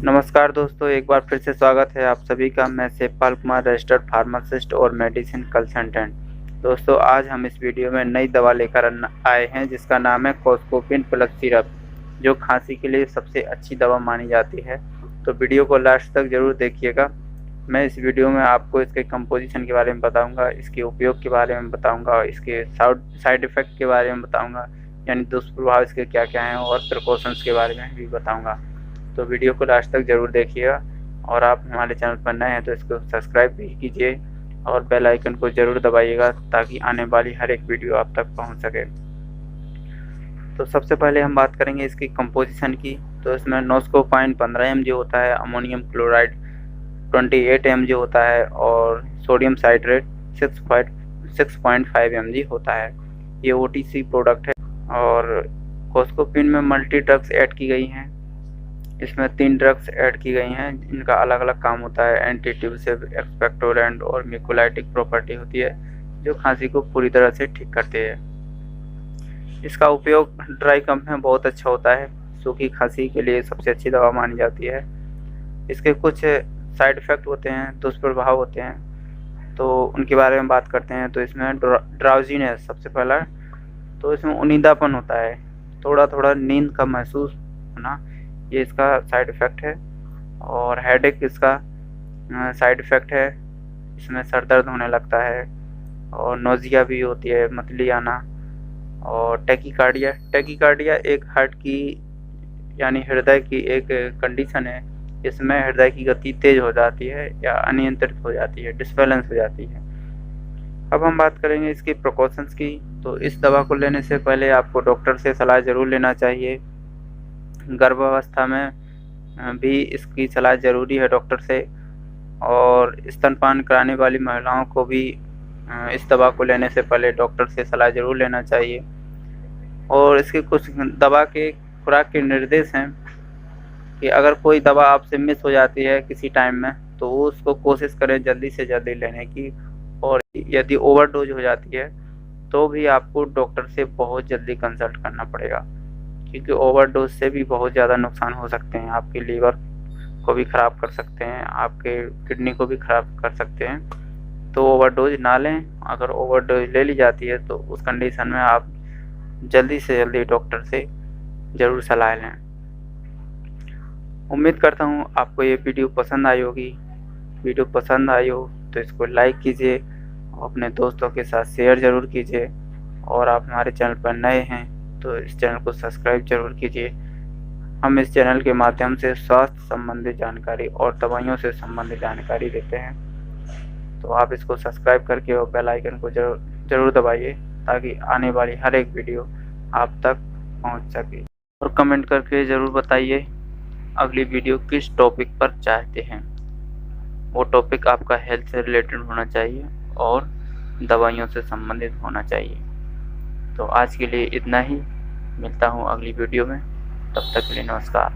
नमस्कार दोस्तों, एक बार फिर से स्वागत है आप सभी का। मैं शिवपाल कुमार, रजिस्टर्ड फार्मासिस्ट और मेडिसिन कंसल्टेंट। दोस्तों, आज हम इस वीडियो में नई दवा लेकर आए हैं जिसका नाम है कोस्कोपिन प्लस सिरप, जो खांसी के लिए सबसे अच्छी दवा मानी जाती है। तो वीडियो को लास्ट तक ज़रूर देखिएगा। मैं इस वीडियो में आपको इसके कंपोजिशन के बारे में बताऊँगा, इसके उपयोग के बारे में बताऊँगा, इसके साइड इफ़ेक्ट के बारे में बताऊँगा, यानी दुष्प्रभाव इसके क्या क्या हैं, और प्रिकॉशंस के बारे में भी बताऊँगा। तो वीडियो को लास्ट तक ज़रूर देखिएगा। और आप हमारे चैनल पर नए हैं तो इसको सब्सक्राइब भी कीजिए और बेल आइकन को ज़रूर दबाइएगा ताकि आने वाली हर एक वीडियो आप तक पहुंच सके। तो सबसे पहले हम बात करेंगे इसकी कंपोजिशन की। तो इसमें नोस्कोपाइन 15 mg होता है, अमोनियम क्लोराइड 28 mg होता है और सोडियम साइट्रेट 6.5 mg होता है। ये OTC प्रोडक्ट है और कोस्कोपिन में मल्टी ड्रग्स ऐड की गई हैं। इसमें 3 ड्रग्स ऐड की गई हैं जिनका अलग अलग काम होता है। एंटी ट्यूसिव, एक्सपेक्टोरेंट और म्यूकोलाइटिक प्रॉपर्टी होती है जो खांसी को पूरी तरह से ठीक करती है। इसका उपयोग ड्राई कफ में बहुत अच्छा होता है। सूखी खांसी के लिए सबसे अच्छी दवा मानी जाती है। इसके कुछ साइड इफ़ेक्ट होते हैं, दुष्प्रभाव होते हैं, तो उनके बारे में बात करते हैं। तो इसमें ड्राउजीनेस सबसे पहला, तो इसमें उनींदापन होता है, थोड़ा थोड़ा नींद का महसूस होना, ये इसका साइड इफ़ेक्ट है। और हेडेक इसका साइड इफ़ेक्ट है। इसमें सर दर्द होने लगता है और नोज़िया भी होती है, मतली आना। और टैकीकार्डिया एक हार्ट की यानी हृदय की एक कंडीशन है। इसमें हृदय की गति तेज़ हो जाती है या अनियंत्रित हो जाती है, डिसबैलेंस हो जाती है। अब हम बात करेंगे इसकी प्रिकॉशंस की। तो इस दवा को लेने से पहले आपको डॉक्टर से सलाह ज़रूर लेना चाहिए। गर्भावस्था में भी इसकी सलाह ज़रूरी है डॉक्टर से। और स्तनपान कराने वाली महिलाओं को भी इस दवा को लेने से पहले डॉक्टर से सलाह ज़रूर लेना चाहिए। और इसके कुछ दवा के खुराक के निर्देश हैं कि अगर कोई दवा आपसे मिस हो जाती है किसी टाइम में तो उसको कोशिश करें जल्दी से जल्दी लेने की। और यदि ओवरडोज हो जाती है तो भी आपको डॉक्टर से बहुत जल्दी कंसल्ट करना पड़ेगा, क्योंकि ओवरडोज से भी बहुत ज़्यादा नुकसान हो सकते हैं। आपके लीवर को भी ख़राब कर सकते हैं, आपके किडनी को भी ख़राब कर सकते हैं। तो ओवरडोज ना लें। अगर ओवरडोज ले ली जाती है तो उस कंडीशन में आप जल्दी से जल्दी डॉक्टर से ज़रूर सलाह लें। उम्मीद करता हूँ आपको ये वीडियो पसंद आई होगी। वीडियो पसंद आई हो तो इसको लाइक कीजिए, अपने दोस्तों के साथ शेयर ज़रूर कीजिए। और आप हमारे चैनल पर नए हैं तो इस चैनल को सब्सक्राइब जरूर कीजिए। हम इस चैनल के माध्यम से स्वास्थ्य संबंधी जानकारी और दवाइयों से संबंधित जानकारी देते हैं। तो आप इसको सब्सक्राइब करके और बेल आइकन को जरूर दबाइए ताकि आने वाली हर एक वीडियो आप तक पहुंच सके। और कमेंट करके ज़रूर बताइए अगली वीडियो किस टॉपिक पर चाहते हैं। वो टॉपिक आपका हेल्थ से रिलेटेड होना चाहिए और दवाइयों से संबंधित होना चाहिए। तो आज के लिए इतना ही। मिलता हूँ अगली वीडियो में, तब तक के लिए नमस्कार।